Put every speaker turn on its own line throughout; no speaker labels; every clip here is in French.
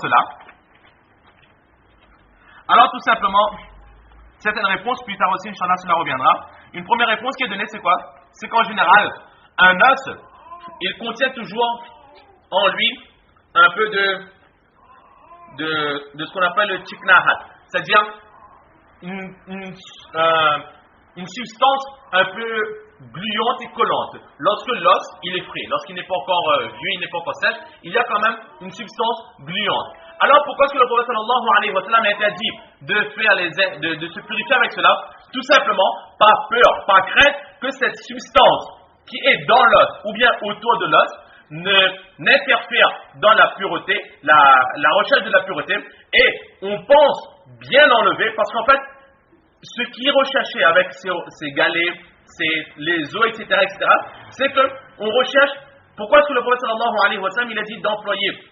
cela? Alors tout simplement, certaines réponses, plus tard aussi, Inch'Allah, cela reviendra. Une première réponse qui est donnée, c'est quoi? C'est qu'en général, un os, il contient toujours en lui un peu de ce qu'on appelle le chiknahat, c'est-à-dire une substance un peu gluante et collante. Lorsque l'os, il est frais, lorsqu'il n'est pas encore vieux, il n'est pas encore sèche, il y a quand même une substance gluante. Alors pourquoi est-ce que le prophète sallallahu alayhi wa sallam a interdit de se purifier avec cela? Tout simplement par peur, par crainte que cette substance qui est dans l'os ou bien autour de l'os n'interfère dans la pureté, la recherche de la pureté, et on pense bien enlever, parce qu'en fait, ce qui est recherché avec ces galets, les os, etc., c'est qu'on recherche. Pourquoi est-ce que le prophète sallallahu alayhi wa sallam il a dit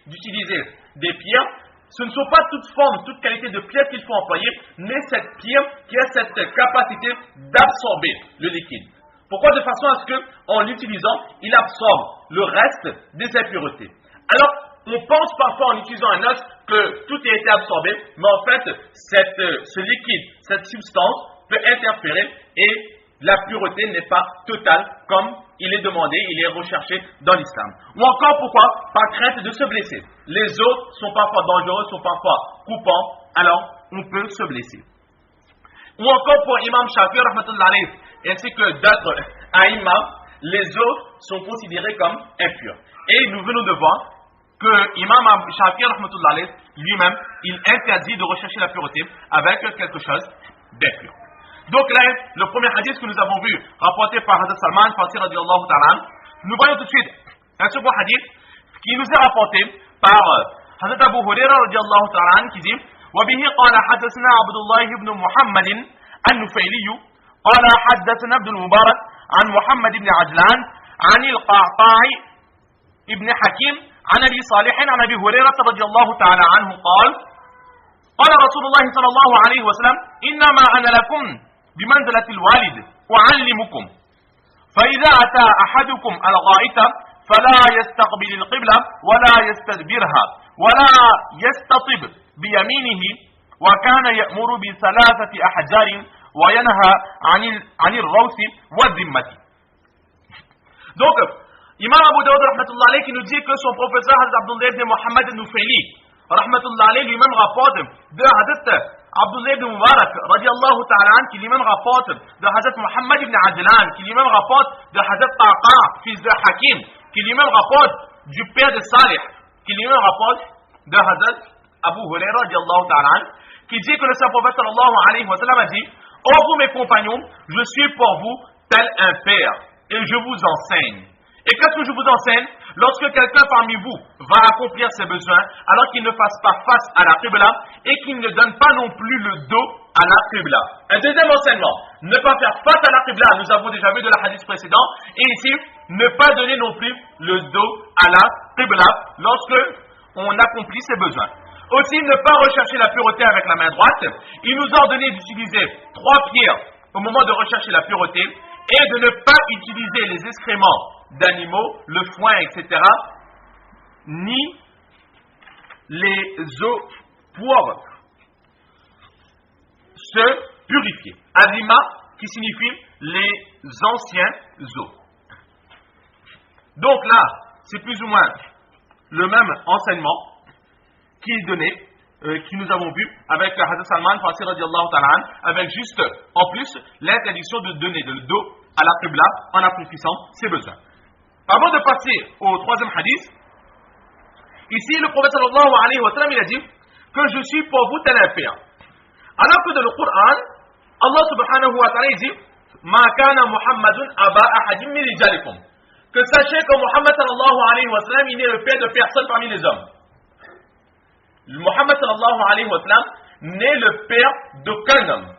d'utiliser des pierres? Ce ne sont pas toutes formes, toutes qualités de pierres qu'il faut employer, mais cette pierre qui a cette capacité d'absorber le liquide. Pourquoi? De façon à ce qu'en l'utilisant, il absorbe le reste des impuretés. Alors, on pense parfois en utilisant un os que tout a été absorbé, mais en fait, ce liquide, cette substance peut interférer et la pureté n'est pas totale comme il est demandé, il est recherché dans l'islam. Ou encore pourquoi? Par crainte de se blesser. Les os sont parfois dangereux, sont parfois coupants, alors on peut se blesser. Ou encore pour Imam Shafi'i rahmatullah alayhi, ainsi que d'autres aïma, les os sont considérés comme impurs. Et nous venons de voir que Imam Shafi'i rahmatullah alayhi, lui-même, il interdit de rechercher la pureté avec quelque chose d'impur. Donc là, le premier hadith que nous avons vu, rapporté par Hazrat Salman Farsi radiallahu ta'ala, nous voyons tout de suite un second hadith qui nous est rapporté par Hazrat Abu Huraira radiallahu ta'ala qui dit وبه قال حدثنا عبد الله بن محمد النفيلي قال حدثنا ابن المبارك عن محمد بن عجلان عن القعقاع ابن حكيم عن ابي صالح عن ابي هريره رضي الله تعالى عنه قال قال رسول الله صلى الله عليه وسلم انما انا لكم بمنزله الوالد اعلمكم فاذا اتى احدكم الغائط فلا يستقبل القبله ولا يستدبرها ولا يستطب بيمينه وكان يأمر بثلاثة أحجار وينهى عن الروث والذمة. Donc, Imam Abu Dawud rahmatullah alayhi qui nous dit que son professeur Hazrat Abdullah ibn Muhammad al-Nufayli rahmatullah alayhi lui-même rapporte de Hazrat Abdullah ibn Mubarak radiallahu ta'ala qui lui-même rapporte de Hazrat Muhammad ibn Ajlan qui lui-même rapporte de Hazrat Qaqa fils de Hakim qui lui-même rapporte du père de Salih qui lui-même rapporte de Hazrat Abu Huraira radiallahu ta'ala qui dit que le saint prophète sallallahu alayhi wa sallam a dit ô vous mes compagnons, je suis pour vous tel un père et je vous enseigne. Et qu'est-ce que je vous enseigne? Lorsque quelqu'un parmi vous va accomplir ses besoins, alors qu'il ne fasse pas face à la Qibla et qu'il ne donne pas non plus le dos à la Qibla. Un deuxième enseignement, ne pas faire face à la Qibla, nous avons déjà vu de la hadith précédent, et ici, ne pas donner non plus le dos à la Qibla lorsque on accomplit ses besoins. Aussi, ne pas rechercher la pureté avec la main droite. Il nous a ordonné d'utiliser 3 pierres au moment de rechercher la pureté et de ne pas utiliser les excréments d'animaux, le foin, etc., ni les os pour se purifier. Azima, qui signifie les anciens os. Donc là, c'est plus ou moins le même enseignement qui est donné, qui nous avons vu avec Hazrat Salman Farsi radiallahu ta'ala, avec juste en plus l'interdiction de donner le dos à la Qibla en accomplissant ses besoins. Avant de passer au troisième hadith, ici le prophète sallallahu alayhi wa sallam il a dit que je suis pour vous tel un père. Alors que dans le Coran, Allah subhanahu wa ta'ala dit Ma kana Muhammadun aba ahadim min rijalikum. Que sachez que Muhammad sallallahu alayhi wa sallam il est le père de personne parmi les hommes. Muhammad sallallahu alayhi wa sallam n'est le père d'aucun homme.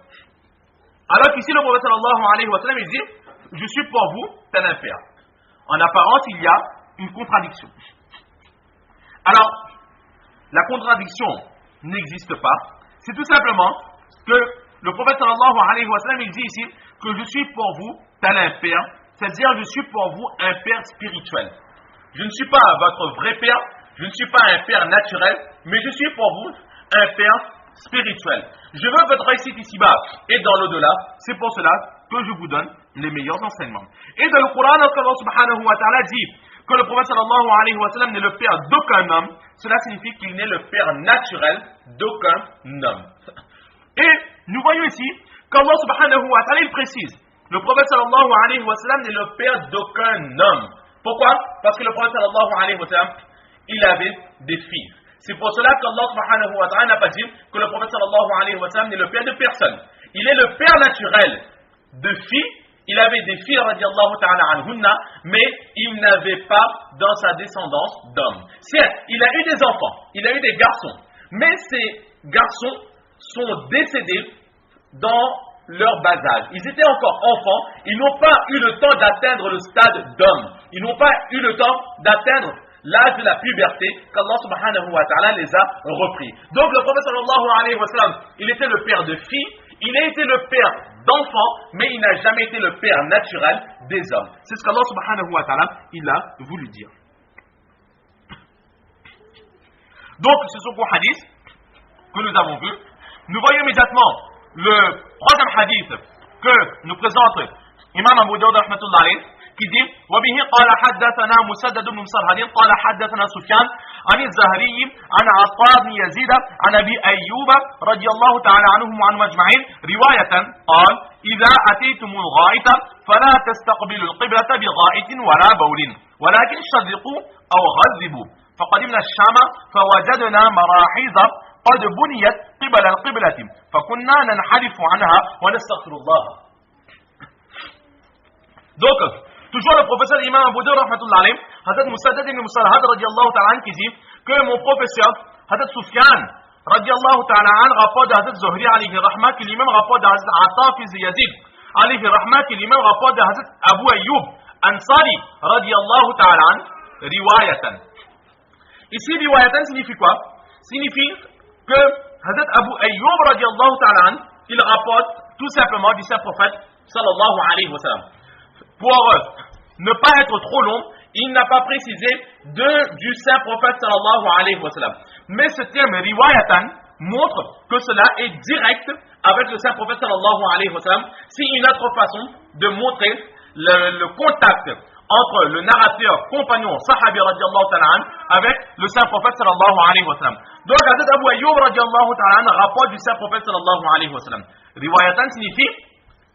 Alors qu'ici le prophète sallallahu alayhi wa sallam il dit je suis pour vous tel un père. En apparence il y a une contradiction. Alors la contradiction n'existe pas. C'est tout simplement que le prophète sallallahu alayhi wa sallam il dit ici que je suis pour vous tel un père, c'est-à-dire je suis pour vous un père spirituel. Je ne suis pas votre vrai père, Je ne suis pas un père naturel, mais je suis pour vous un père spirituel. Je veux votre réussite ici-bas et dans l'au-delà. C'est pour cela que je vous donne les meilleurs enseignements. Et dans le Coran, Allah subhanahu wa ta'ala dit que le prophète sallallahu alayhi wa sallam n'est le père d'aucun homme. Cela signifie qu'il n'est le père naturel d'aucun homme. Et nous voyons ici qu'Allah subhanahu wa ta'ala il précise, le prophète sallallahu alayhi wa sallam n'est le père d'aucun homme. Pourquoi? Parce que le prophète sallallahu alayhi wa sallam, il avait des filles. C'est pour cela qu'Allah subhanahu wa ta'ala n'a pas dit que le prophète sallallahu alayhi wa sallam n'est le père de personne. Il est le père naturel de filles. Il avait des filles radiallahu ta'ala anhunna, mais il n'avait pas dans sa descendance d'hommes. Certes, il a eu des enfants, il a eu des garçons, mais ces garçons sont décédés dans leur bas âge. Ils étaient encore enfants, ils n'ont pas eu le temps d'atteindre le stade d'homme. Ils n'ont pas eu le temps d'atteindre l'âge de la puberté qu'Allah subhanahu wa ta'ala les a repris. Donc le prophète sallallahu alayhi wa sallam, il était le père de filles, il a été le père d'enfants, mais il n'a jamais été le père naturel des hommes. C'est ce qu'Allah subhanahu wa ta'ala, il a voulu dire. Donc ce sont les hadiths que nous avons vus. Nous voyons immédiatement le troisième hadith que nous présente Imam Abu Dawud rahmatullah alayhi, qui dit وبه قال حدثنا مسدد بن مسرهد قال حدثنا سفيان عن الزهري عن عطاء بن يزيد عن ابي ايوب رضي الله تعالى عنهم وعنهم اجمعين روايه قال اذا اتيتم الغائط فلا تستقبلوا القبلة بغائط ولا بول ولكن شرقوا او غذبوا فقدمنا الشام فوجدنا مراحيض قد بنيت قبل القبلة فكنا ننحرف عنها ونستغفر الله. Donc, toujours le professeur Imam Abu Dawud rahmatullah alayhi, Hazrat Musaddad ibn Musarhad radiallahu ta'ala qui dit que mon professeur Hazrat Sufyan radiallahu ta'ala rapporte de Hazrat Zuhri alayhi rahma, qui lui-même rapporte de Hazrat Ata fils de Yazid alayhi rahma, qui lui-même rapporte de Hazrat Abu Ayyub Ansari radiallahu ta'ala riwayatan. Ici riwayatan signifie quoi? Signifie que Hazrat Abu Ayyub radiallahu ta'ala il rapporte tout simplement du saint prophète sallallahu alayhi wa sallam. Pour ne pas être trop long, il n'a pas précisé du saint prophète sallallahu alayhi wa sallam. Mais ce terme riwayatan montre que cela est direct avec le saint prophète sallallahu alayhi wa sallam. C'est une autre façon de montrer le contact entre le narrateur, compagnon, sahabi radiallahu ta'ala avec le saint prophète sallallahu alayhi wa sallam. Donc, Hazrat Abu Ayyub radiallahu ta'ala rapporte du saint prophète sallallahu alayhi wa sallam. Riwayatan signifie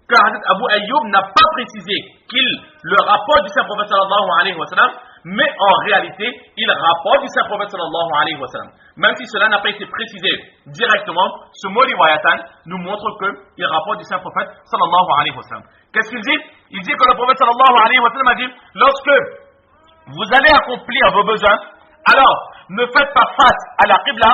que Hazrat Abu Ayyub n'a pas précisé qu'il le rapporte du saint prophète sallallahu alayhi wa sallam, mais en réalité, il rapporte du saint prophète sallallahu alayhi wa sallam. Même si cela n'a pas été précisé directement, ce mot riwayatan nous montre qu'il rapporte du saint prophète sallallahu alayhi wa sallam. Qu'est-ce qu'il dit? Il dit que le prophète sallallahu alayhi wa sallam a dit, lorsque vous allez accomplir vos besoins, alors ne faites pas face à la qibla,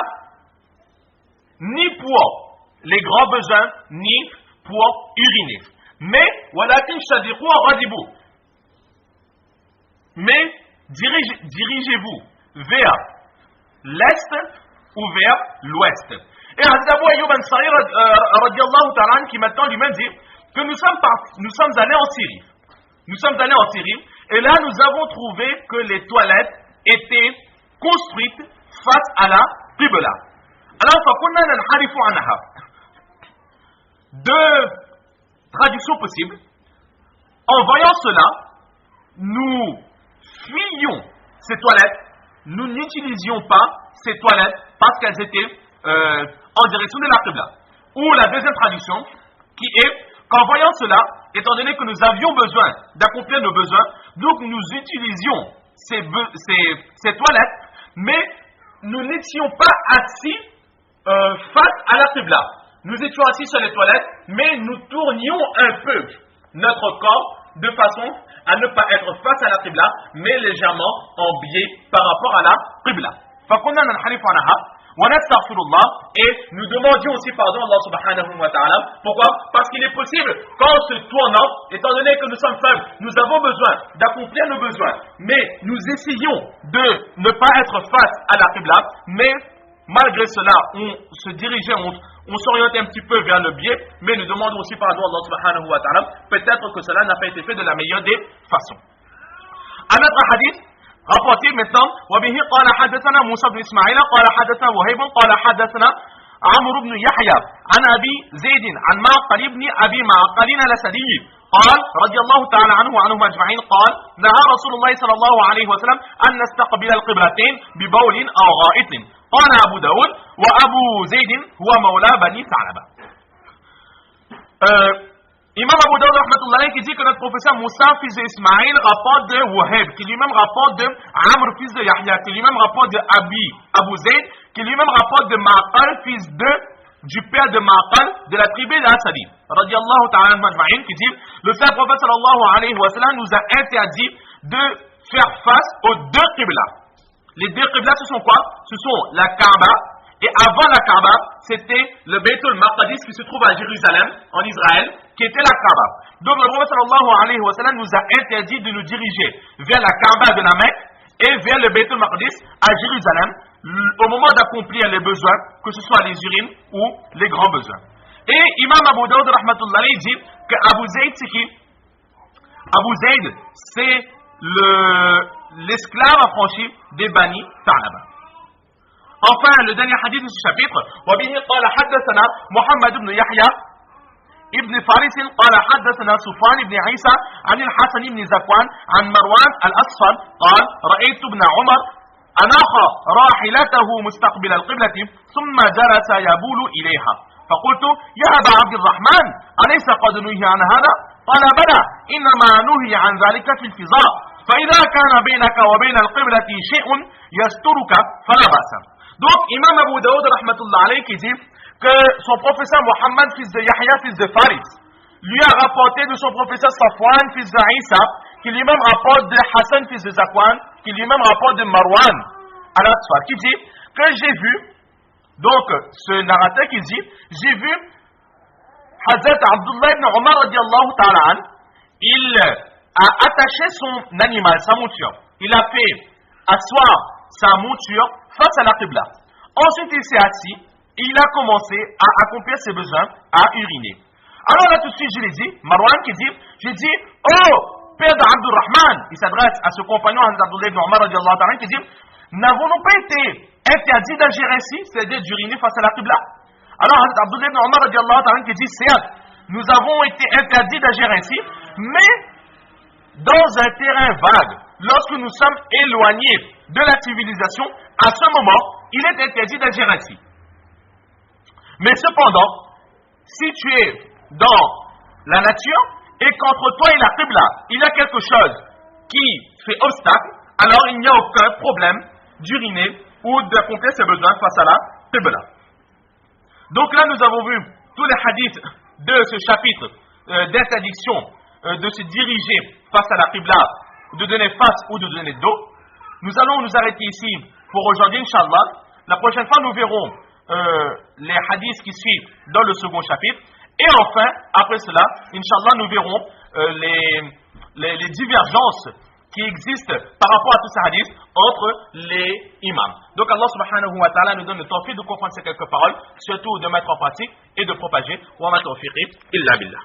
ni pour les grands besoins, ni pour uriner. Mais, walakin shadiqu wa ghadibu. Mais, dirigez-vous vers l'est ou vers l'ouest. Et Hazrat Abu Ayyub Ansari radiallahu ta'ala qui maintenant lui-même dit que nous sommes allés en Syrie. Nous sommes allés en Syrie et là nous avons trouvé que les toilettes étaient construites face à la qibla. Alors, fakunna nanharifu anha. Deux traductions possibles. En voyant cela, nous fuyions ces toilettes, nous n'utilisions pas ces toilettes parce qu'elles étaient en direction de la qibla. Ou la deuxième traduction, qui est qu'en voyant cela, étant donné que nous avions besoin d'accomplir nos besoins, donc nous utilisions ces toilettes, mais nous n'étions pas assis face à la qibla. Nous étions assis sur les toilettes, mais nous tournions un peu notre corps de façon à ne pas être face à la qibla, mais légèrement en biais par rapport à la qibla. Et nous demandions aussi pardon à Allah subhanahu wa ta'ala. Pourquoi? Parce qu'il est possible qu'en se tournant, étant donné que nous sommes faibles, nous avons besoin d'accomplir nos besoins, mais nous essayons de ne pas être face à la qibla, mais malgré cela, on se dirigeait, on s'orientait un petit peu vers le biais, mais nous demandons aussi pardon à Allah subhanahu wa ta'ala. Peut-être que cela n'a pas été fait de la meilleure des façons. Un autre hadith rapporté maintenant, وبه قال حدثنا موسى بن إسماعيل قال حدثنا وهيب قال حدثنا عمرو بن يحيى عن أبي زيد عن معقل بن أبي معقل الأسدي قال رضي الله تعالى عنه وعنهم أجمعين قال نهى رسول الله صلى الله عليه وسلم أن نستقبل القبلتين ببول أو غائط قال أبو داود وأبو زيد هو مولى بني ثعلبة. Imam Abu Dawud rahmatullahi qui dit que notre professeur Moussa, fils d'Ismaïl, rapporte de Waheb, qui lui-même rapporte de Amr, fils de Yahya, qui lui-même rapporte de Abu Zayd, qui lui-même rapporte de Ma'qal, fils du père de Ma'qal, de la tribu d'Asadi, radiallahu ta'ala majma'in, qui dit, le saint prophète sallallahu alayhi wa sallam nous a interdit de faire face aux deux qiblas. Les deux qiblas, ce sont quoi? Ce sont la Kaaba, et avant la Kaaba, c'était le Baytul Maqdis qui se trouve à Jérusalem, en Israël, qui était la Kaaba. Donc le prophète sallallahu alayhi wa sallam nous a interdit de nous diriger vers la Kaaba de la Mecque et vers le Baytul Maqdis à Jérusalem au moment d'accomplir les besoins, que ce soit les urines ou les grands besoins. Et Imam Abu Dawud rahmatullahi dit que Abu Zayd c'est qui? Abu Zayd c'est l'esclave affranchi des Bani Tha'laba. Enfin, le dernier hadith de ce chapitre, وبه قال حدثنا محمد بن يحيى ابن فارس قال حدثنا سفيان بن عيسى عن الحسن بن زكوان عن مروان الأصفر قال رأيت ابن عمر أناخ راحلته مستقبل القبلة ثم جلس يبول إليها فقلت يا أبا عبد الرحمن أليس قد نهي عن هذا؟ قال بلى إنما نهي عن ذلك في الفضاء فإذا كان بينك وبين القبلة شيء يسترك فلا بأس. Donc, Imam Abu Dawud rahmatullah alayhi qui dit que son professeur Mohammed, fils de Yahya, fils de Faris, lui a rapporté de son professeur Safwan, fils de Isa, qui lui-même rapporte de Hassan, fils de Zakwan, qui lui-même rapporte de Marwan al-Asfar, qui dit que j'ai vu, donc ce narrateur qui dit, j'ai vu Hazrat Abdullah ibn Omar radiallahu ta'ala, il a attaché son animal, sa monture, il a fait asseoir sa monture face à la Qibla. Ensuite, il s'est assis et il a commencé à accomplir ses besoins, à uriner. Alors là, tout de suite, je l'ai dit, Marwan qui dit, j'ai dit, oh, père d'Abdurrahman, il s'adresse à ce compagnon, Abdullah ibn Omar, qui dit, n'avons-nous pas été interdits d'agir ainsi, c'est-à-dire d'uriner face à la Qibla? Alors, Abdullah ibn Omar, qui dit, certes, nous avons été interdits d'agir ainsi, mais dans un terrain vague, lorsque nous sommes éloignés de la civilisation, à ce moment, il est interdit d'agir ainsi. Mais cependant, si tu es dans la nature et qu'entre toi et la Qibla, il y a quelque chose qui fait obstacle, alors il n'y a aucun problème d'uriner ou d'accomplir ses besoins face à la Qibla. Donc là, nous avons vu tous les hadiths de ce chapitre d'interdiction de se diriger face à la Qibla, de donner face ou de donner dos. Nous allons nous arrêter ici pour aujourd'hui, Inch'Allah. La prochaine fois, nous verrons les hadiths qui suivent dans le second chapitre. Et enfin, après cela, Inch'Allah, nous verrons les divergences qui existent par rapport à tous ces hadiths entre les imams. Donc Allah subhanahu wa ta'ala nous donne le tawfiq de comprendre ces quelques paroles, surtout de mettre en pratique et de propager. Wa ma tawfiqi illa billah.